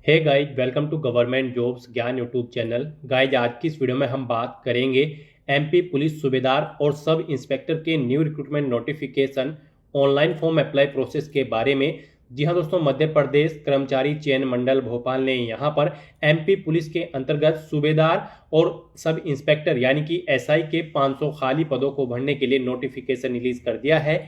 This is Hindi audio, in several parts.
Hey guys, welcome to government jobs Gyan YouTube channel. Guys, आज की इस वीडियो में हम बात करेंगे एमपी पुलिस सूबेदार और सब इंस्पेक्टर के new recruitment notification online form apply process के बारे में। जी हाँ दोस्तों, मध्य प्रदेश कर्मचारी चयन मंडल भोपाल ने यहाँ पर एमपी पुलिस के अंतर्गत सूबेदार और सब इंस्पेक्टर यानी कि एसआई के 500 खाली पदों को भरने के लिए नोटिफिकेशन रिलीज कर दिया है।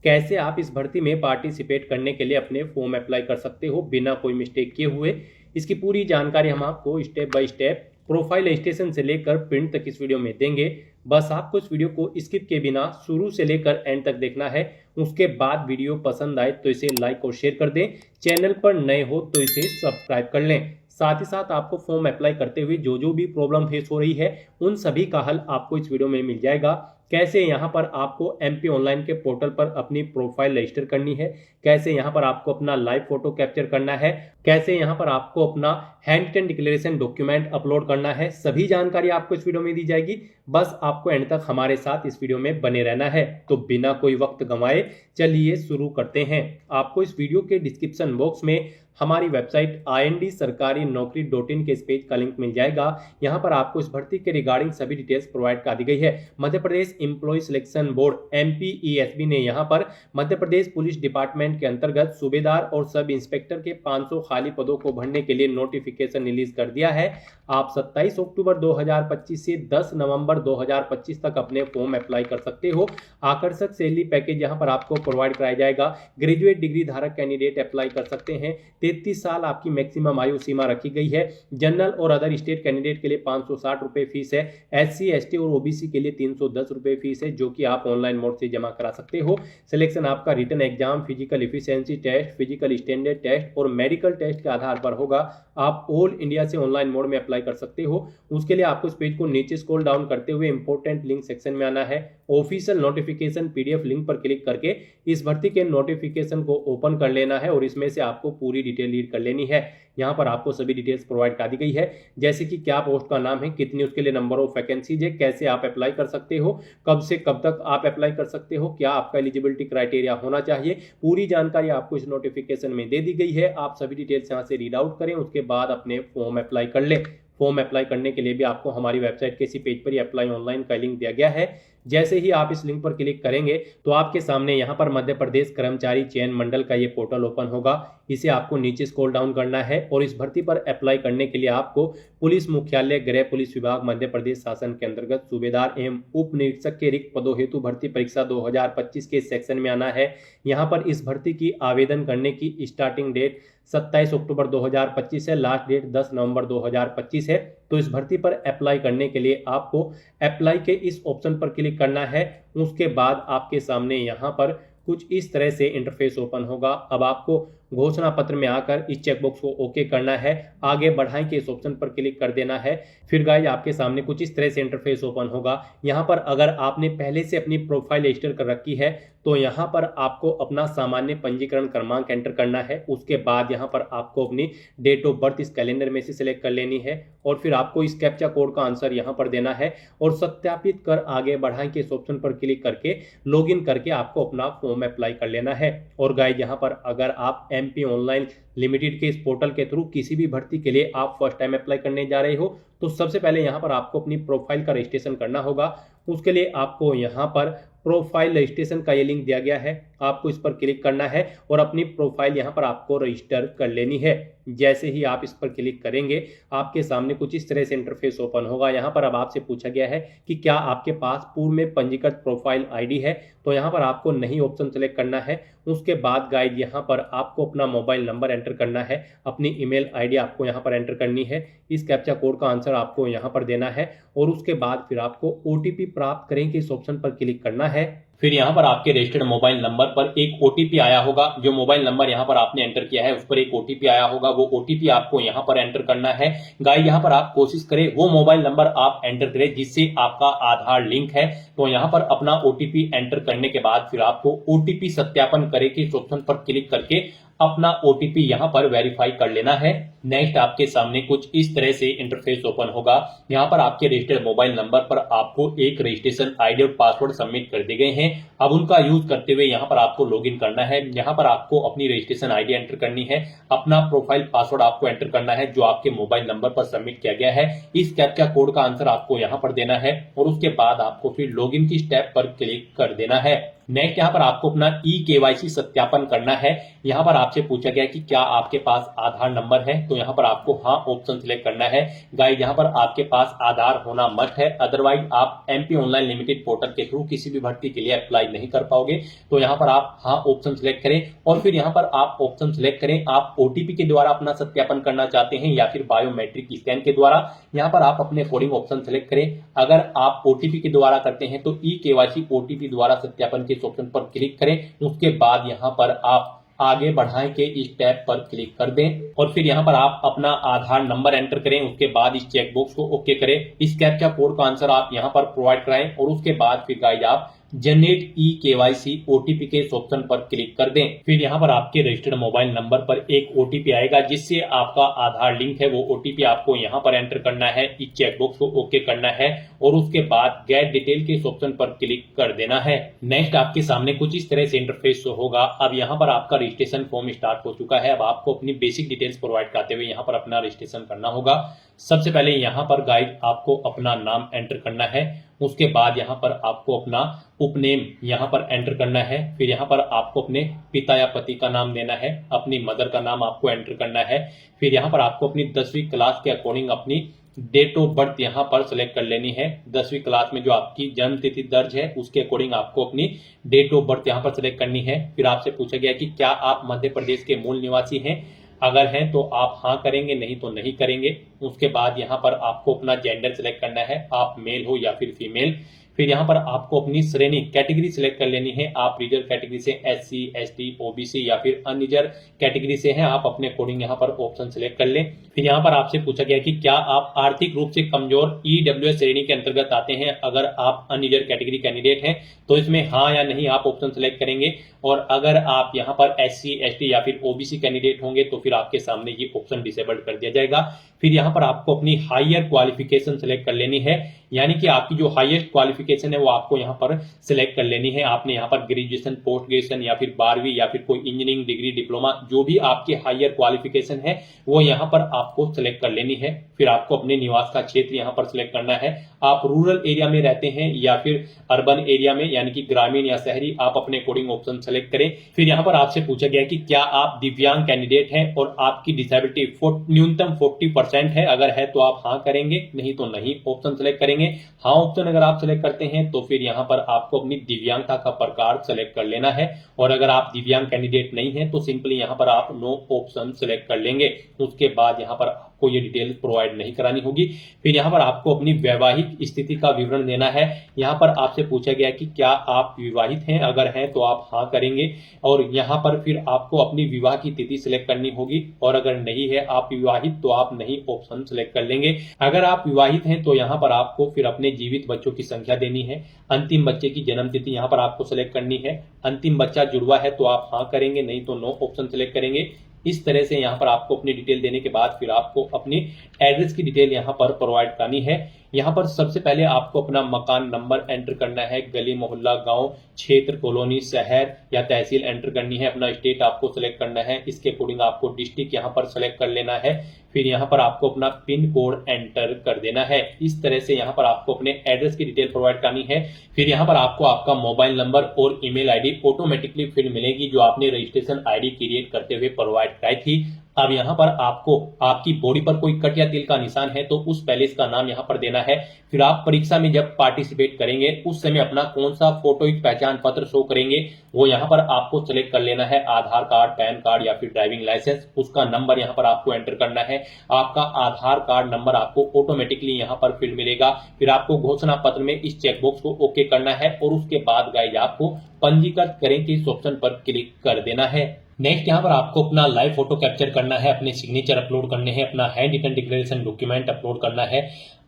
कैसे आप इस भर्ती में पार्टिसिपेट करने के लिए अपने फॉर्म अप्लाई कर सकते हो बिना कोई मिस्टेक किए हुए, इसकी पूरी जानकारी हम आपको step by step profile registration से लेकर प्रिंट तक इस वीडियो में देंगे। बस आपको इस वीडियो को स्किप के बिना शुरू से लेकर एंड तक देखना है। उसके बाद वीडियो पसंद आए तो इसे लाइक और शेयर कर दें। चैनल पर नए हो तो इसे सब्सक्राइब कर लें। साथ ही साथ आपको फॉर्म अप्लाई करते हुए जो जो भी प्रॉब्लम फेस हो रही है उन सभी का हल आपको इस वीडियो में मिल जाएगा। कैसे यहाँ पर आपको एमपी ऑनलाइन के पोर्टल पर अपनी प्रोफाइल रजिस्टर करनी है, कैसे यहाँ पर आपको अपना लाइव फोटो कैप्चर करना है, कैसे यहाँ पर आपको अपना handwritten declaration document upload करना है, सभी जानकारी आपको इस वीडियो में दी जाएगी। बस आपको एंड तक हमारे साथ इस वीडियो में बने रहना है। तो बिना कोई वक्त गंवाए चलिए शुरू करते हैं। आपको इस वीडियो के डिस्क्रिप्शन बॉक्स में हमारी वेबसाइट ind-sarkari-naukri.in के इस पेज का लिंक मिल जाएगा। यहाँ पर आपको इस भर्ती के रिगार्डिंग सभी डिटेल्स प्रोवाइड कर दी गई है। Madhya Pradesh employ selection board MPESB ने यहाँ पर मध्य प्रदेश पुलिस डिपार्टमेंट के अंतर्गत सूबेदार और सब इंस्पेक्टर के 500 खाली पदों को भरने के लिए नोटिफिकेशन रिलीज कर दिया है। आप 27 अक्टूबर 2025 से 10 नवंबर 2025 तक अपने फॉर्म अप्लाई कर सकते हो। आकर्षक सैलरी पैकेज यहाँ पर आपको प्रोवाइड कराया जाएगा। ग्रेजुएट डिग्री धारक कैंडिडेट अप्लाई कर सकते हैं। 33 साल आपकी मैक्सिमम आयु सीमा रखी गई है। जनरल और अदर स्टेट कैंडिडेट के लिए 560 रुपए फीस है। SC ST और OBC के लिए 310 रुपए फीस है, जो कि आप ऑनलाइन मोड से जमा करा सकते हो। सिलेक्शन आपका written exam, physical efficiency test, physical standard test और मेडिकल टेस्ट के आधार पर होगा। आप ऑल इंडिया से ऑनलाइन मोड में अप्लाई कर सकते हो। उसके लिए आपको इस पेज को नीचे स्क्रॉल डाउन करते हुए इंपॉर्टेंट लिंक सेक्शन में आना है। ऑफिशियल नोटिफिकेशन PDF लिंक पर क्लिक करके इस भर्ती के नोटिफिकेशन को ओपन कर लेना है और इसमें से आपको पूरी डिटेल रीड कर लेनी है। यहाँ पर आपको सभी डिटेल्स प्रोवाइड कर दी गई है, जैसे कि क्या पोस्ट का नाम है, कितनी उसके लिए नंबर ऑफ वैकेंसीज है, कैसे आप अप्लाई कर सकते हो, कब से कब तक आप अप्लाई कर सकते हो, क्या आपका एलिजिबिलिटी क्राइटेरिया होना चाहिए। पूरी जानकारी आपको इस नोटिफिकेशन में दे दी गई है। आप सभी डिटेल्स यहाँ से रीड आउट करें, उसके बाद अपने फॉर्म अप्लाई कर लें। फॉर्म अप्लाई करने के लिए भी आपको हमारी वेबसाइट के इसी पेज पर ही अप्लाई ऑनलाइन का लिंक दिया गया है। जैसे ही आप इस लिंक पर क्लिक करेंगे तो आपके सामने यहाँ पर मध्य प्रदेश कर्मचारी चयन मंडल का ये पोर्टल ओपन होगा। इसे आपको नीचे स्क्रॉल डाउन करना है और इस भर्ती पर अप्लाई करने के लिए आपको पुलिस मुख्यालय गृह पुलिस विभाग मध्य प्रदेश शासन के अंतर्गत सूबेदार एवं उप निरीक्षक के रिक्त पदों हेतु भर्ती परीक्षा 2025 के सेक्शन में आना है। यहाँ पर इस भर्ती की आवेदन करने की स्टार्टिंग डेट 27 अक्टूबर 2025 है, लास्ट डेट 10 नवंबर 2025 है। तो इस भर्ती पर अप्लाई करने के लिए आपको अप्लाई के इस ऑप्शन पर क्लिक करना है। उसके बाद आपके सामने यहाँ पर कुछ इस तरह से इंटरफेस ओपन होगा। अब आपको घोषणा पत्र में आकर इस चेकबॉक्स को ओके करना है, आगे बढ़ाएं के इस ऑप्शन पर क्लिक कर देना है। फिर गाइस, आपके सामने कुछ इस तरह से इंटरफेस ओपन होगा। यहाँ पर अगर आपने पहले से अपनी प्रोफाइल रजिस्टर कर रखी है तो यहाँ पर आपको अपना सामान्य पंजीकरण क्रमांक एंटर करना है। उसके बाद यहाँ पर आपको अपनी डेट ऑफ बर्थ इस कैलेंडर में से सिलेक्ट कर लेनी है और फिर आपको इस कैप्चा कोड का आंसर यहाँ पर देना है और सत्यापित कर आगे बढ़ाएं के इस ऑप्शन पर क्लिक करके लॉगिन करके आपको अपना फॉर्म अप्लाई कर लेना है। और गाइस, यहाँ पर अगर आप MP ऑनलाइन लिमिटेड के इस पोर्टल के थ्रू किसी भी भर्ती के लिए आप फर्स्ट टाइम अप्लाई करने जा रहे हो तो सबसे पहले यहाँ पर आपको अपनी प्रोफाइल का रजिस्ट्रेशन करना होगा। उसके लिए आपको यहाँ पर प्रोफाइल रजिस्ट्रेशन का ये लिंक दिया गया है, आपको इस पर क्लिक करना है और अपनी प्रोफाइल यहाँ पर आपको रजिस्टर कर लेनी है। जैसे ही आप इस पर क्लिक करेंगे आपके सामने कुछ इस तरह से इंटरफेस ओपन होगा। यहाँ पर अब आपसे पूछा गया है कि क्या आपके पास पूर्व में पंजीकृत प्रोफाइल ID है, तो यहाँ पर आपको नहीं ऑप्शन सेलेक्ट करना है। उसके बाद गाइड यहाँ पर आपको अपना मोबाइल नंबर एंटर करना है, अपनी ईमेल ID आपको यहाँ पर एंटर करनी है, इस कैप्चा कोड का आंसर आपको यहाँ पर देना है और उसके बाद फिर आपको OTP प्राप्त करें के इस ऑप्शन पर क्लिक करना है। फिर यहाँ पर आपके रजिस्टर्ड मोबाइल नंबर पर एक OTP आया होगा। जो मोबाइल नंबर यहाँ पर आपने एंटर किया है उस पर एक OTP आया होगा, वो OTP आपको यहाँ पर एंटर करना है। गाइस, यहाँ पर आप कोशिश करें वो मोबाइल नंबर आप एंटर करें जिससे आपका आधार लिंक है। तो यहाँ पर अपना OTP एंटर करने के बाद फिर आपको OTP सत्यापन करें के इस ऑप्शन पर क्लिक करके अपना ओटीपी यहां पर वेरीफाई कर लेना है। नेक्स्ट आपके सामने कुछ इस तरह से इंटरफेस ओपन होगा। यहां पर आपके रजिस्टर्ड मोबाइल नंबर पर आपको एक रजिस्ट्रेशन आईडी और पासवर्ड सबमिट कर दिए गए हैं। अब उनका यूज करते हुए यहां पर आपको लॉगिन करना है। यहां पर आपको अपनी रजिस्ट्रेशन आईडी एंटर करनी है, अपना प्रोफाइल पासवर्ड आपको एंटर करना है जो आपके मोबाइल नंबर पर सबमिट किया गया है। इस कैप्चा कोड का आंसर आपको यहां पर देना है और उसके बाद आपको फिर लॉगिन की स्टेप पर क्लिक कर देना है। नेक्स्ट यहाँ पर आपको अपना ई-केवाईसी सत्यापन करना है। यहाँ पर आपसे पूछा गया कि क्या आपके पास आधार नंबर है, तो यहाँ पर आपको हाँ ऑप्शन सिलेक्ट करना है। गाइस यहाँ पर आपके पास आधार होना मस्ट है, अदरवाइज आप एमपी ऑनलाइन लिमिटेड पोर्टल के थ्रू किसी भी भर्ती के लिए अप्लाई नहीं कर पाओगे। तो यहाँ पर आप हाँ ऑप्शन सिलेक्ट करें और फिर यहाँ पर आप ऑप्शन सिलेक्ट करें आप ओटीपी के द्वारा अपना सत्यापन करना चाहते हैं या फिर बायोमेट्रिक स्कैन के द्वारा। यहाँ पर आप अपने अकॉर्डिंग ऑप्शन सिलेक्ट करें। अगर आप ओटीपी के द्वारा करते हैं तो ई-केवाईसी ओटीपी द्वारा सत्यापन के ऑप्शन पर क्लिक करें। उसके बाद यहाँ पर आप आगे बढ़ाएं के इस टैब पर क्लिक कर दें और फिर यहाँ पर आप अपना आधार नंबर एंटर करें। उसके बाद इस चेक बॉक्स को ओके करें। इस कैप्चा कोड का आंसर आप यहाँ पर प्रोवाइड कराएं और उसके बाद फिर गाइस आप जनरेट ई-केवाईसी ओटीपी के इस ऑप्शन पर क्लिक कर दें। फिर यहाँ पर आपके रजिस्टर्ड मोबाइल नंबर पर एक ओटीपी आएगा जिससे आपका आधार लिंक है। वो ओटीपी आपको यहाँ पर एंटर करना है, इस चेक बॉक्स को ओके करना है और उसके बाद गेट डिटेल के इस ऑप्शन पर क्लिक कर देना है। नेक्स्ट आपके सामने कुछ इस तरह से इंटरफेस होगा। अब यहाँ पर आपका रजिस्ट्रेशन फॉर्म स्टार्ट हो चुका है। अब आपको अपनी बेसिक डिटेल्स प्रोवाइड करते हुए यहाँ पर अपना रजिस्ट्रेशन करना होगा। सबसे पहले यहाँ पर गाइड आपको अपना नाम एंटर करना है। उसके बाद यहाँ पर आपको अपना उपनेम यहाँ पर एंटर करना है। फिर यहाँ पर आपको अपने पिता या पति का नाम देना है, अपनी मदर का नाम आपको एंटर करना है। फिर यहाँ पर आपको अपनी 10वीं क्लास के अकॉर्डिंग अपनी डेट ऑफ बर्थ यहाँ पर सिलेक्ट कर लेनी है। 10वीं क्लास में जो आपकी जन्म तिथि दर्ज है उसके अकॉर्डिंग आपको अपनी डेट ऑफ बर्थ यहाँ पर सिलेक्ट करनी है। फिर आपसे पूछा गया कि क्या आप मध्य प्रदेश के मूल निवासी हैं, अगर हैं तो आप हाँ करेंगे, नहीं तो नहीं करेंगे। उसके बाद यहाँ पर आपको अपना जेंडर सिलेक्ट करना है, आप मेल हो या फिर फीमेल। फिर यहाँ पर आपको अपनी श्रेणी कैटेगरी सिलेक्ट कर लेनी है, आप रिजर्व कैटेगरी से एससी, एसटी, ओबीसी या फिर अनरिजर्व कैटेगरी से हैं, आप अपने अकॉर्डिंग यहाँ पर ऑप्शन सिलेक्ट कर लें। फिर यहाँ पर आपसे पूछा गया कि क्या आप आर्थिक रूप से कमजोर ईडब्ल्यूएस श्रेणी के अंतर्गत आते हैं, अगर आप अनरिजर्व कैटेगरी कैंडिडेट हैं तो इसमें हाँ या नहीं आप ऑप्शन सिलेक्ट करेंगे। और अगर आप यहाँ पर एससी, एसटी या फिर ओबीसी कैंडिडेट होंगे तो फिर आपके सामने ये ऑप्शन डिसेबल्ड कर दिया जाएगा। फिर यहाँ पर आपको अपनी हायर क्वालिफिकेशन सिलेक्ट कर लेनी है, यानी कि आपकी जो हाईएस्ट क्वालिफिकेशन है वो आपको यहाँ पर सिलेक्ट कर लेनी है। आपने यहाँ पर ग्रेजुएशन, पोस्ट ग्रेजुएशन या फिर 12वीं या फिर कोई इंजीनियरिंग डिग्री, डिप्लोमा, जो भी आपकी हायर क्वालिफिकेशन है वो यहाँ पर आपको सिलेक्ट कर लेनी है। फिर आपको अपने निवास का क्षेत्र यहाँ पर सिलेक्ट करना है, आप रूरल एरिया में रहते हैं या फिर अर्बन एरिया में यानी कि ग्रामीण या शहरी, आप अपने अकॉर्डिंग ऑप्शन सेलेक्ट करें। फिर यहाँ पर आपसे पूछा गया कि क्या आप दिव्यांग कैंडिडेट हैं और आपकी डिसेबिलिटी न्यूनतम 40% है, अगर है तो आप हाँ करेंगे, नहीं तो नहीं ऑप्शन सेलेक्ट करेंगे। हाँ ऑप्शन अगर आप सेलेक्ट करते हैं तो फिर यहाँ पर आपको अपनी दिव्यांगता का प्रकार सेलेक्ट कर लेना है और अगर आप दिव्यांग कैंडिडेट नहीं है तो सिंपली यहाँ पर आप नो ऑप्शन सेलेक्ट कर लेंगे। उसके बाद यहाँ पर आपको ये डिटेल प्रोवाइड नहीं करानी होगी। फिर यहाँ पर आपको अपनी वैवाहिक स्थिति का विवरण देना है। यहाँ पर आपसे पूछा गया कि क्या आप विवाहित हैं, अगर हैं तो आप हाँ करेंगे और यहाँ पर फिर आपको अपनी विवाह की तिथि सिलेक्ट करनी होगी और अगर नहीं है आप विवाहित तो आप नहीं ऑप्शन सिलेक्ट कर लेंगे। अगर आप विवाहित हैं तो यहाँ पर आपको फिर अपने जीवित बच्चों की संख्या देनी है, अंतिम बच्चे की जन्म तिथि यहाँ पर आपको सिलेक्ट करनी है, अंतिम बच्चा जुड़वा है तो आप हाँ करेंगे, नहीं तो नो ऑप्शन सिलेक्ट करेंगे। इस तरह से यहाँ पर आपको अपनी डिटेल देने के बाद फिर आपको अपनी एड्रेस की डिटेल यहाँ पर प्रोवाइड करनी है। यहाँ पर सबसे पहले आपको अपना मकान नंबर एंटर करना है, गली, मोहल्ला, गांव, क्षेत्र, कॉलोनी, शहर या तहसील एंटर करनी है, अपना स्टेट आपको सेलेक्ट करना है, इसके अकॉर्डिंग आपको डिस्ट्रिक्ट यहाँ पर सेलेक्ट कर लेना है। फिर यहाँ पर आपको अपना पिन कोड एंटर कर देना है। इस तरह से यहाँ पर आपको अपने एड्रेस की डिटेल प्रोवाइड करनी है। फिर यहाँ पर आपको आपका मोबाइल नंबर और ईमेल आईडी ऑटोमेटिकली फिर मिलेगी जो आपने रजिस्ट्रेशन आईडी क्रिएट करते हुए प्रोवाइड कराई थी। अब यहाँ पर आपको आपकी बॉडी पर कोई कट या तिल का निशान है तो उस पैलेस का नाम यहाँ पर देना है। फिर आप परीक्षा में जब पार्टिसिपेट करेंगे उस समय अपना कौन सा फोटोयुक्त पहचान पत्र शो करेंगे वो यहाँ पर आपको सेलेक्ट कर लेना है, आधार कार्ड, पैन कार्ड या फिर ड्राइविंग लाइसेंस, उसका नंबर यहाँ पर आपको एंटर करना है। आपका आधार कार्ड नंबर आपको ऑटोमेटिकली यहाँ पर फिर मिलेगा। फिर आपको घोषणा पत्र में इस चेकबॉक्स को ओके करना है और उसके बाद गाइस आपको पंजीकृत करें के इस ऑप्शन पर क्लिक कर देना है। नेक्स्ट यहाँ पर आपको अपना लाइव फोटो कैप्चर करना है, अपने सिग्नेचर अपलोड करने हैं, अपना handwritten declaration document upload करना है।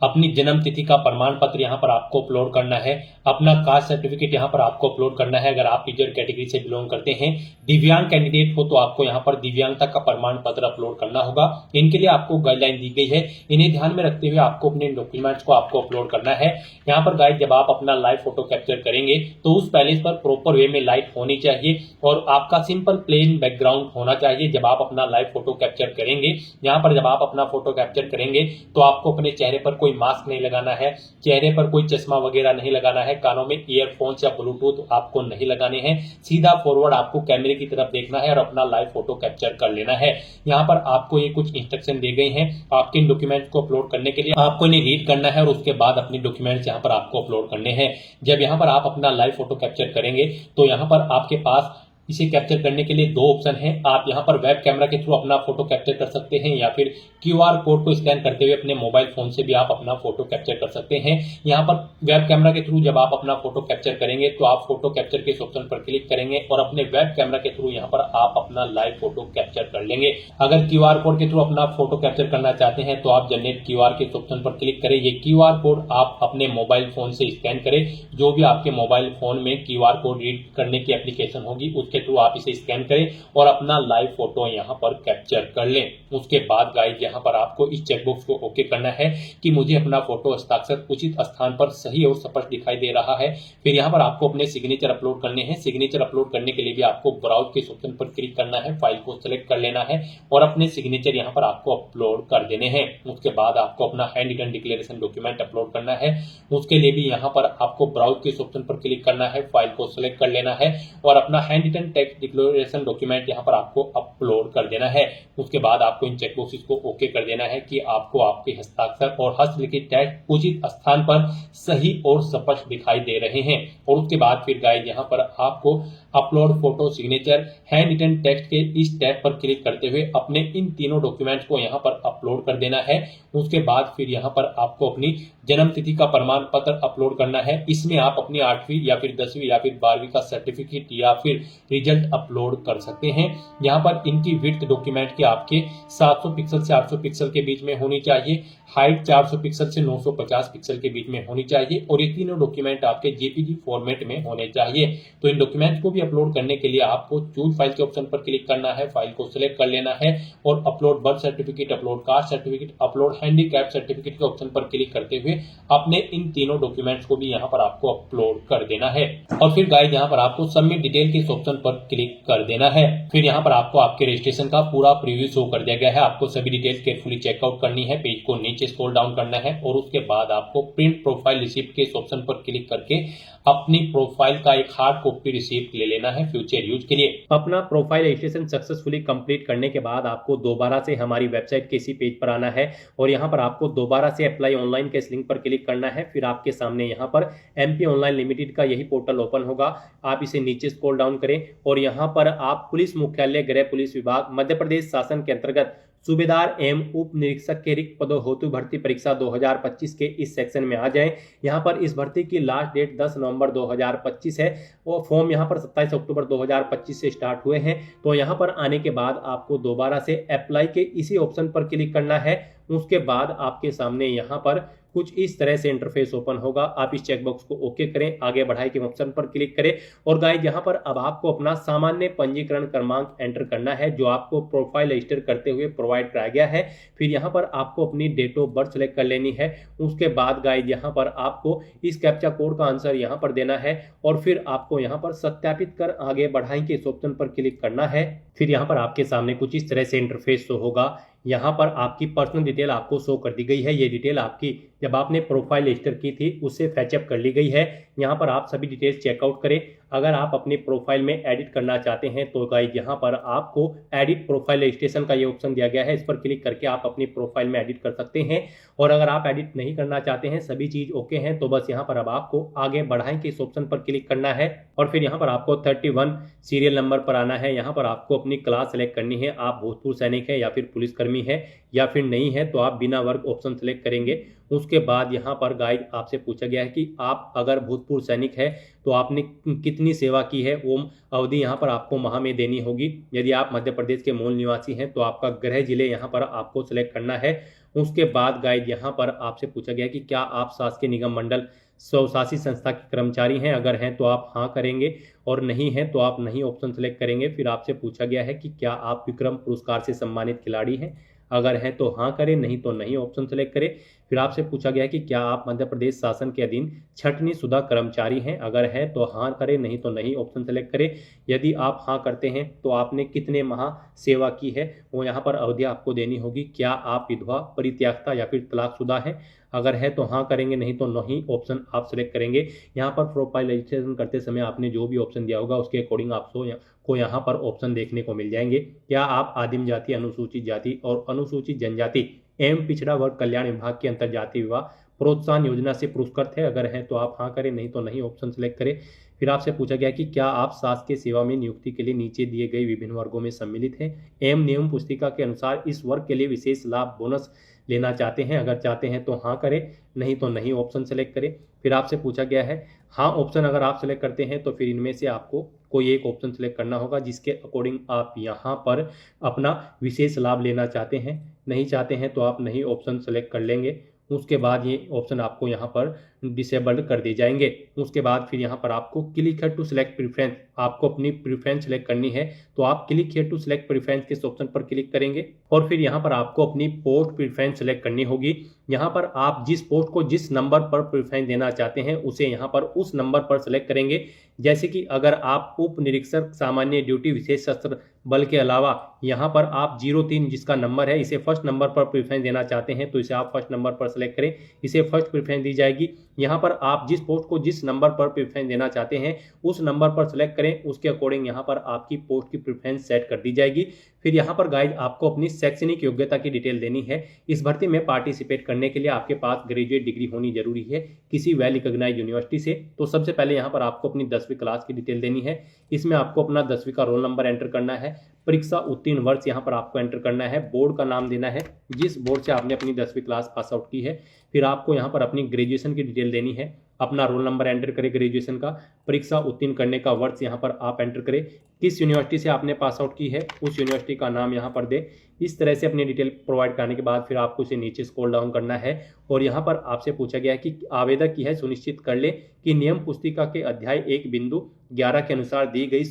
अपनी जन्म तिथि का प्रमाण पत्र यहाँ पर आपको अपलोड करना है, अपना कास्ट सर्टिफिकेट यहाँ पर आपको अपलोड करना है अगर आप रिजर्व कैटेगरी से बिलोंग करते हैं। दिव्यांग कैंडिडेट हो तो आपको यहाँ पर दिव्यांगता का प्रमाण पत्र अपलोड करना होगा। इनके लिए आपको गाइडलाइन दी गई है, इन्हें ध्यान में रखते हुए आपको अपने डॉक्यूमेंट्स को आपको अपलोड करना है। यहाँ पर गाइस जब आप अपना लाइव फोटो कैप्चर करेंगे तो उस पैलेस पर प्रॉपर वे में लाइट होनी चाहिए और आपका सिंपल प्लेन बैकग्राउंड होना चाहिए जब आप अपना लाइव फोटो कैप्चर करेंगे। यहाँ पर जब आप अपना फोटो कैप्चर करेंगे तो आपको अपने चेहरे पर कोई मास्क नहीं लगाना है, चेहरे पर कोई चश्मा वगैरह नहीं लगाना है, कानों में ईयरफोन्स या ब्लूटूथ आपको नहीं लगाने हैं। सीधा फॉरवर्ड आपको कैमरे की तरफ देखना है और अपना लाइव फोटो कैप्चर कर लेना है। यहाँ पर आपको ये कुछ इंस्ट्रक्शन दिए गए हैं आपके इन डॉक्यूमेंट्स को अपलोड करने के लिए। आपको इन्हें रीड करना है और उसके बाद अपने डॉक्यूमेंट्स यहाँ पर आपको अपलोड करने हैं। जब यहाँ पर आप अपना लाइव फोटो कैप्चर करेंगे तो यहाँ पर आपके पास इसे कैप्चर करने के लिए दो ऑप्शन हैं। आप यहाँ पर वेब कैमरा के थ्रू अपना फोटो कैप्चर कर सकते हैं या फिर क्यूआर कोड को स्कैन करते हुए अपने मोबाइल फोन से भी आप अपना फोटो कैप्चर कर सकते हैं। यहाँ पर वेब कैमरा के थ्रू जब आप अपना फोटो कैप्चर करेंगे तो आप फोटो कैप्चर के इस ऑप्शन पर क्लिक करेंगे और अपने वेब कैमरा के थ्रू यहाँ पर आप अपना लाइव फोटो कैप्चर कर लेंगे। अगर क्यूआर कोड के थ्रू अपना फोटो कैप्चर करना चाहते हैं तो आप जनरेट क्यूआर के इस ऑप्शन पर क्लिक करें। ये क्यूआर कोड आप अपने मोबाइल फोन से स्कैन करें, जो भी आपके मोबाइल फोन में क्यूआर कोड रीड करने की एप्लीकेशन होगी उसके थ्रू आप इसे स्कैन करें और अपना लाइव फोटो यहाँ पर कैप्चर कर लें। उसके बाद गाइस यहाँ पर आपको इस चेकबॉक्स को ओके करना है कि मुझे अपना फोटो हस्ताक्षर उचित स्थान पर सही और स्पष्ट दिखाई दे रहा है। फिर यहाँ पर आपको अपने सिग्नेचर अपलोड करने हैं। सिग्नेचर अपलोड करने के लिए भी आपको ब्राउज के ऑप्शन पर क्लिक करना है, फाइल को सिलेक्ट कर लेना है और अपने सिग्नेचर यहाँ पर आपको अपलोड कर देने हैं। उसके बाद आपको अपना handwritten declaration document upload करना है। उसके लिए भी यहाँ पर आपको ब्राउज के ऑप्शन पर क्लिक करना है, फाइल को सिलेक्ट कर लेना है और अपना handwritten text declaration document यहाँ पर आपको अपलोड कर देना है। उसके बाद आपको इन चेकबॉक्सेस को ओके कर देना है कि आपको आपके हस्ताक्षर और हस्तलिखित टेक्स्ट उचित स्थान पर सही और स्पष्ट दिखाई दे रहे हैं। और उसके बाद फिर गाइस यहाँ पर आपको upload photo signature handwritten text के इस टैब पर क्लिक करते हुए अपने इन तीनों डॉक्यूमेंट्स को यहाँ पर अपलोड कर देना है। उसके बाद फिर यहाँ पर आपको अपनी जन्म तिथि का प्रमाण पत्र अपलोड करना है। इसमें आप अपनी 8वीं या फिर 10वीं या फिर 12वीं का सर्टिफिकेट या फिर रिजल्ट अपलोड कर सकते हैं। यहाँ पर इनकी विड्थ डॉक्यूमेंट की आपके 700 पिक्सल से 800 पिक्सल के बीच में होनी चाहिए, हाइट 400 पिक्सल से 950 पिक्सल के बीच में होनी चाहिए और ये तीनों डॉक्यूमेंट आपके जेपीजी फॉर्मेट में होने चाहिए। तो इन डॉक्यूमेंट को भी अपलोड करने के लिए आपको चूज फाइल के ऑप्शन पर क्लिक करना है, फाइल को सिलेक्ट कर लेना है और upload birth certificate, upload caste certificate, upload handicap certificate के ऑप्शन पर क्लिक करते हुए अपने इन तीनों डॉक्यूमेंट्स को भी यहाँ पर आपको अपलोड कर देना है। और फिर गाइस यहाँ पर आपको सबमिट डिटेल के इस ऑप्शन पर क्लिक कर देना है। फिर यहाँ पर आपको आपके रजिस्ट्रेशन का पूरा प्रीव्यू शो कर दिया गया है। आपको सभी डिटेल्स केयरफुली चेकआउट करनी है, पेज को नीचे स्क्रॉल डाउन करना है और उसके बाद आपको प्रिंट प्रोफाइल रिसिप्ट के इस ऑप्शन पर क्लिक करके अपनी प्रोफाइल का एक हार्ड कॉपी रिसिप्ट ले लेना है फ्यूचर यूज के लिए। अपना प्रोफाइल रजिस्ट्रेशन सक्सेसफुली कंप्लीट करने के बाद आपको दोबारा से हमारी वेबसाइट के इसी पेज पर आना है और यहाँ पर आपको दोबारा से अप्लाई ऑनलाइन के इस लिंक पर क्लिक करना है। फिर आपके सामने यहाँ पर MP ऑनलाइन लिमिटेड का यही पोर्टल ओपन होगा। आप इसे नीचे स्क्रॉल डाउन करें और यहाँ पर आप पुलिस मुख्यालय गृह पुलिस विभाग मध्य प्रदेश शासन के अंतर्गत सूबेदार एवं उप निरीक्षक के रिक्त पदों हेतु भर्ती परीक्षा 2025 के इस सेक्शन में आ जाएं। यहाँ पर इस भर्ती की लास्ट डेट 10 नवंबर 2025 है और फॉर्म यहाँ पर 27 अक्टूबर 2025 से स्टार्ट हुए हैं। तो यहाँ पर आने के बाद आपको दोबारा से अप्लाई के इसी ऑप्शन पर क्लिक करना है। उसके बाद आपके सामने यहाँ पर कुछ इस तरह से इंटरफेस ओपन होगा। आप इस चेकबॉक्स को ओके करें, आगे बढ़ाई के ऑप्शन पर क्लिक करें और गाइस यहाँ पर अब आपको अपना सामान्य पंजीकरण क्रमांक एंटर करना है जो आपको प्रोफाइल रजिस्टर करते हुए प्रोवाइड कराया गया है। फिर यहाँ पर आपको अपनी डेट ऑफ बर्थ सेलेक्ट कर लेनी है। उसके बाद गाइस यहाँ पर आपको इस कैप्चा कोड का आंसर यहाँ पर देना है और फिर आपको यहाँ पर सत्यापित कर आगे बढ़ाई के इस ऑप्शन पर क्लिक करना है। फिर यहाँ पर आपके सामने कुछ इस तरह से इंटरफेस शो होगा। यहाँ पर आपकी पर्सनल डिटेल आपको शो कर दी गई है। ये डिटेल आपकी जब आपने प्रोफाइल रजिस्टर की थी उससे फैचअप कर ली गई है। यहाँ पर आप सभी डिटेल्स चेकआउट करें। अगर आप अपने प्रोफाइल में एडिट करना चाहते हैं तो गाइस यहाँ पर आपको एडिट प्रोफाइल रजिस्ट्रेशन का ये ऑप्शन दिया गया है, इस पर क्लिक करके आप अपनी प्रोफाइल में एडिट कर सकते हैं। और अगर आप एडिट नहीं करना चाहते हैं, सभी चीज़ ओके हैं, तो बस यहाँ पर अब आपको आगे बढ़ाएं के इस ऑप्शन पर क्लिक करना है और फिर यहाँ पर आपको 31 सीरियल नंबर पर आना है। यहाँ पर आपको अपनी क्लास सेलेक्ट करनी है। आप भूतपूर्व सैनिक है या फिर पुलिसकर्मी है या फिर नहीं है तो आप बिना वर्ग ऑप्शन सेलेक्ट करेंगे उसके बाद यहाँ पर गाइड आपसे पूछा गया है कि आप अगर भूतपूर्व सैनिक है तो आपने कितनी सेवा की है, वो अवधि यहाँ पर आपको माह में देनी होगी। यदि आप मध्य प्रदेश के मूल निवासी हैं तो आपका गृह जिले यहाँ पर आपको सिलेक्ट करना है। उसके बाद गाइड यहाँ पर आपसे पूछा गया कि क्या आप शासकीय निगम मंडल स्वशासी संस्था के कर्मचारी हैं, अगर हैं तो आप हाँ करेंगे और नहीं हैं तो आप नहीं ऑप्शन सेलेक्ट करेंगे। फिर आपसे पूछा गया है कि क्या आप विक्रम पुरस्कार से सम्मानित खिलाड़ी हैं, अगर हैं तो हाँ करें, नहीं तो नहीं ऑप्शन सेलेक्ट करें। फिर आपसे पूछा गया है कि क्या आप मध्य प्रदेश शासन के अधीन छंटनी शुदा कर्मचारी हैं, अगर है तो हाँ करें, नहीं तो नहीं ऑप्शन सेलेक्ट करें। यदि आप हाँ करते हैं तो आपने कितने माह सेवा की है वो यहाँ पर अवधि आपको देनी होगी। क्या आप विधवा, परित्यक्ता या फिर तलाकशुदा हैं, अगर है तो हाँ करेंगे, नहीं तो नहीं ऑप्शन आप सेलेक्ट करेंगे। यहाँ पर प्रोफाइल रजिस्ट्रेशन करते समय आपने जो भी ऑप्शन दिया होगा उसके अकॉर्डिंग आपको यहाँ पर ऑप्शन देखने को मिल जाएंगे। क्या आप आदिम जाति, अनुसूचित जाति और अनुसूचित जनजाति एवं पिछड़ा वर्ग कल्याण विभाग के अंतर्जातीय विवाह प्रोत्साहन योजना से पुरस्कृत है, अगर है तो आप हाँ करें, नहीं तो नहीं ऑप्शन सेलेक्ट करें। फिर आपसे पूछा गया कि क्या आप शासकीय सेवा में नियुक्ति के लिए नीचे दिए गए विभिन्न वर्गों में सम्मिलित हैं एवं नियम पुस्तिका के अनुसार इस वर्ग के लिए विशेष लाभ बोनस लेना चाहते हैं, अगर चाहते हैं तो हाँ करें, नहीं तो नहीं ऑप्शन सेलेक्ट करें। फिर आपसे पूछा गया है हाँ ऑप्शन अगर आप सेलेक्ट करते हैं तो फिर इनमें से आपको कोई एक ऑप्शन सेलेक्ट करना होगा जिसके अकॉर्डिंग आप यहाँ पर अपना विशेष लाभ लेना चाहते हैं। नहीं चाहते हैं तो आप नहीं ऑप्शन सेलेक्ट कर लेंगे। उसके बाद ये ऑप्शन आपको यहाँ पर डिसेबल्ड कर दिए जाएंगे। उसके बाद फिर यहाँ पर आपको click here to select preference, आपको अपनी प्रेफरेंस सेलेक्ट करनी है तो आप click here to select preference के ऑप्शन पर क्लिक करेंगे और फिर यहाँ पर आपको अपनी पोस्ट प्रेफरेंस सेलेक्ट करनी होगी। यहाँ पर आप जिस पोस्ट को जिस नंबर पर प्रेफरेंस देना चाहते हैं उसे यहाँ पर उस नंबर पर सेलेक्ट करेंगे। जैसे कि अगर आप उप निरीक्षक सामान्य ड्यूटी विशेष सशस्त्र बल के अलावा यहाँ पर आप 03 जिसका नंबर है इसे फर्स्ट नंबर पर प्रेफरेंस देना चाहते हैं तो इसे आप फर्स्ट नंबर पर सेलेक्ट करें, इसे फर्स्ट प्रेफरेंस दी जाएगी। यहाँ पर आप जिस पोस्ट को जिस नंबर पर प्रेफरेंस देना चाहते हैं उस नंबर पर सेलेक्ट करें, उसके अकॉर्डिंग यहाँ पर आपकी पोस्ट की प्रेफरेंस सेट कर दी जाएगी। फिर यहाँ पर गाइड आपको अपनी शैक्षणिक योग्यता की डिटेल देनी है। इस भर्ती में पार्टिसिपेट करने के लिए आपके पास ग्रेजुएट डिग्री होनी जरूरी है किसी वेल रिकॉग्नाइज्ड यूनिवर्सिटी से। तो सबसे पहले यहाँ पर आपको अपनी 10वीं क्लास की डिटेल देनी है। इसमें आपको अपना 10वीं का रोल नंबर एंटर करना है, परीक्षा उत्तीर्ण वर्ष यहाँ पर आपको एंटर करना है, बोर्ड का नाम देना है जिस बोर्ड से आपने अपनी 10वीं क्लास पास आउट की है। फिर आपको यहाँ पर अपनी ग्रेजुएशन की डिटेल देनी है, अपना रोल नंबर एंटर करें ग्रेजुएशन का, परीक्षा उत्तीर्ण करने का वर्ष यहाँ पर आप एंटर करें, किस यूनिवर्सिटी से आपने पास आउट की है उस यूनिवर्सिटी का नाम यहाँ पर दे। इस तरह से अपनी डिटेल प्रोवाइड करने के बाद फिर आपको इसे नीचे स्क्रॉल डाउन करना है और यहाँ पर आपसे पूछा गया है कि आवेदक की है सुनिश्चित कर ले कि नियम पुस्तिका के अध्याय 1 बिंदु 11 के अनुसार दी गई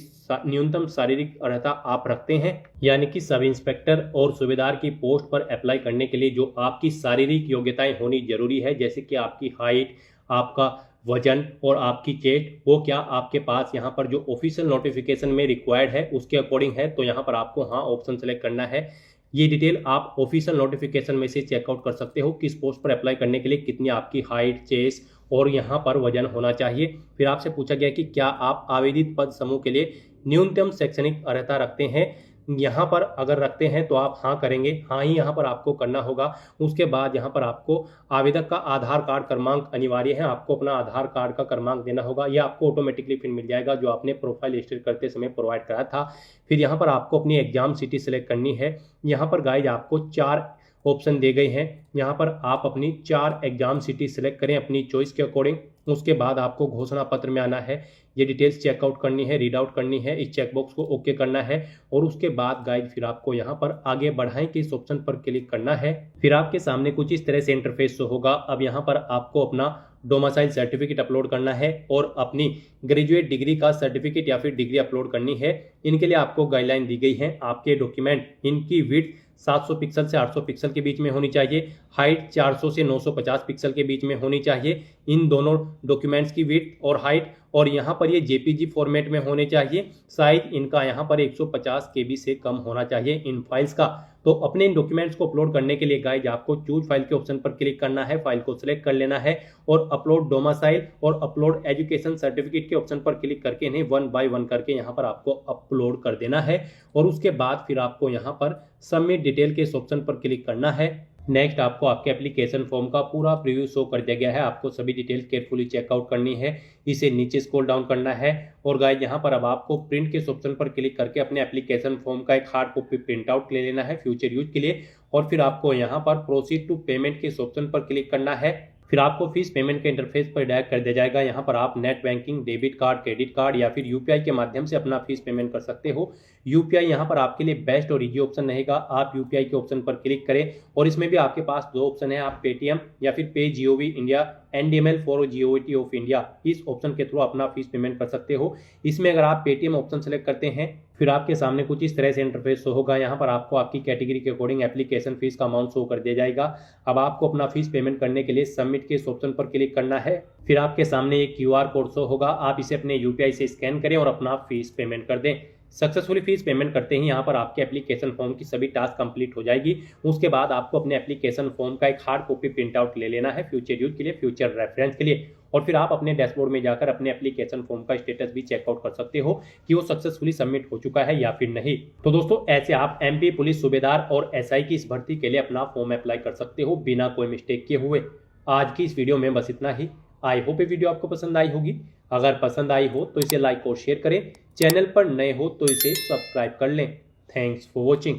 न्यूनतम शारीरिक अर्हता आप रखते हैं। यानी कि सब इंस्पेक्टर और सूबेदार की पोस्ट पर अप्लाई करने के लिए जो आपकी शारीरिक योग्यताएं होनी जरूरी है, जैसे कि आपकी हाइट, आपका वजन और आपकी चेस्ट, वो क्या आपके पास यहाँ पर जो ऑफिशियल नोटिफिकेशन में रिक्वायर्ड है उसके अकॉर्डिंग है, तो यहाँ पर आपको हाँ ऑप्शन सेलेक्ट करना है। ये डिटेल आप ऑफिशियल नोटिफिकेशन में से चेकआउट कर सकते हो किस पोस्ट पर अप्लाई करने के लिए कितनी आपकी हाइट, चेस्ट और यहाँ पर वजन होना चाहिए। फिर आपसे पूछा गया कि क्या आप आवेदित पद समूह के लिए न्यूनतम शैक्षणिक अर्हता रखते हैं। यहाँ पर अगर रखते हैं तो आप हाँ करेंगे, हाँ ही यहाँ पर आपको करना होगा। उसके बाद यहाँ पर आपको आवेदक का आधार कार्ड क्रमांक अनिवार्य है, आपको अपना आधार कार्ड का क्रमांक देना होगा, यह आपको ऑटोमेटिकली फिर मिल जाएगा जो आपने प्रोफाइल रजिस्टर करते समय प्रोवाइड कराया था। फिर यहाँ पर आपको अपनी एग्जाम सिटी सेलेक्ट करनी है। यहाँ पर गाइज आपको 4 ऑप्शन दे गए हैं, यहाँ पर आप अपनी 4 एग्जाम सिटी सेलेक्ट करें अपनी चॉइस के अकॉर्डिंग। उसके बाद आपको घोषणा पत्र में आना है, ये डिटेल्स चेकआउट करनी है, रीड आउट करनी है, इस चेकबॉक्स को ओके करना है और उसके बाद गाइड फिर आपको यहाँ पर आगे बढ़ाएं के इस ऑप्शन पर क्लिक करना है। फिर आपके सामने कुछ इस तरह से इंटरफेस शो होगा। अब यहाँ पर आपको अपना डोमिसाइल सर्टिफिकेट अपलोड करना है और अपनी ग्रेजुएट डिग्री का सर्टिफिकेट या फिर डिग्री अपलोड करनी है। इनके लिए आपको गाइडलाइन दी गई है। आपके डॉक्यूमेंट इनकी विड्थ 700 पिक्सल से 800 पिक्सल के बीच में होनी चाहिए, हाइट 400 से 950 पिक्सल के बीच में होनी चाहिए, इन दोनों डॉक्यूमेंट्स की विड्थ और हाइट, और यहाँ पर ये जेपीजी फॉर्मेट में होने चाहिए। साइज इनका यहाँ पर 150 केबी से कम होना चाहिए इन फाइल्स का। तो अपने इन डॉक्यूमेंट्स को अपलोड करने के लिए गाइज आपको चूज फाइल के ऑप्शन पर क्लिक करना है, फाइल को सिलेक्ट कर लेना है और अपलोड डोमिसाइल और अपलोड एजुकेशन सर्टिफिकेट के ऑप्शन पर क्लिक करके इन्हें 1 बाय 1 करके यहाँ पर आपको अपलोड कर देना है और उसके बाद फिर आपको यहाँ पर सबमिट डिटेल के इस ऑप्शन पर क्लिक करना है। नेक्स्ट आपको आपके एप्लीकेशन फॉर्म का पूरा प्रीव्यू शो कर दिया गया है, आपको सभी डिटेल केयरफुली चेकआउट करनी है, इसे नीचे स्क्रॉल डाउन करना है और गाइस यहाँ पर अब आपको प्रिंट के ऑप्शन पर क्लिक करके अपने एप्लीकेशन फॉर्म का एक हार्ड कॉपी प्रिंट आउट ले लेना है फ्यूचर यूज के लिए और फिर आपको यहाँ पर प्रोसीड टू पेमेंट के इस ऑप्शन पर क्लिक करना है। फिर आपको फीस पेमेंट के इंटरफेस पर डायरेक्ट कर दिया जाएगा। यहाँ पर आप net banking, debit card, credit card या फिर यूपीआई के माध्यम से अपना फीस पेमेंट कर सकते हो। यूपीआई यहाँ पर आपके लिए बेस्ट और इजी ऑप्शन रहेगा। आप यूपीआई के ऑप्शन पर क्लिक करें और इसमें भी आपके पास दो ऑप्शन है, आप पेटीएम या फिर pay gov India NDML for govt of India, इस ऑप्शन के थ्रू अपना फीस पेमेंट कर सकते हो। इसमें अगर आप पेटीएम ऑप्शन सेलेक्ट करते हैं फिर आपके सामने कुछ इस तरह से इंटरफेस शो होगा। यहाँ पर आपको आपकी कैटेगरी के अकॉर्डिंग एप्लीकेशन फीस का अमाउंट शो कर दिया जाएगा। अब आपको अपना फीस पेमेंट करने के लिए सबमिट के इस ऑप्शन पर क्लिक करना है। फिर आपके सामने एक QR कोड शो होगा, आप इसे अपने यूपीआई से स्कैन करें और अपना फीस पेमेंट कर दें। सक्सेसफुली फीस पेमेंट करते ही यहाँ पर आपके एप्लीकेशन फॉर्म की सभी टास्क कंप्लीट हो जाएगी। उसके बाद आपको अपने एप्लीकेशन फॉर्म का एक हार्ड कॉपी प्रिंट आउट ले लेना है फ्यूचर यूज के लिए, फ्यूचर रेफरेंस के लिए, और फिर आप अपने डैशबोर्ड में जाकर अपने एप्लीकेशन फॉर्म का स्टेटस भी चेकआउट कर सकते हो कि वो सक्सेसफुली सबमिट हो चुका है या फिर नहीं। तो दोस्तों ऐसे आप MP पुलिस सूबेदार और SI की इस भर्ती के लिए अपना फॉर्म अप्लाई कर सकते हो बिना कोई मिस्टेक किए हुए। आज की इस वीडियो में बस इतना ही। आई होप ये वीडियो आपको पसंद आई होगी। अगर पसंद आई हो तो इसे लाइक और शेयर करें, चैनल पर नए हो तो इसे सब्सक्राइब कर लें। Thanks for watching.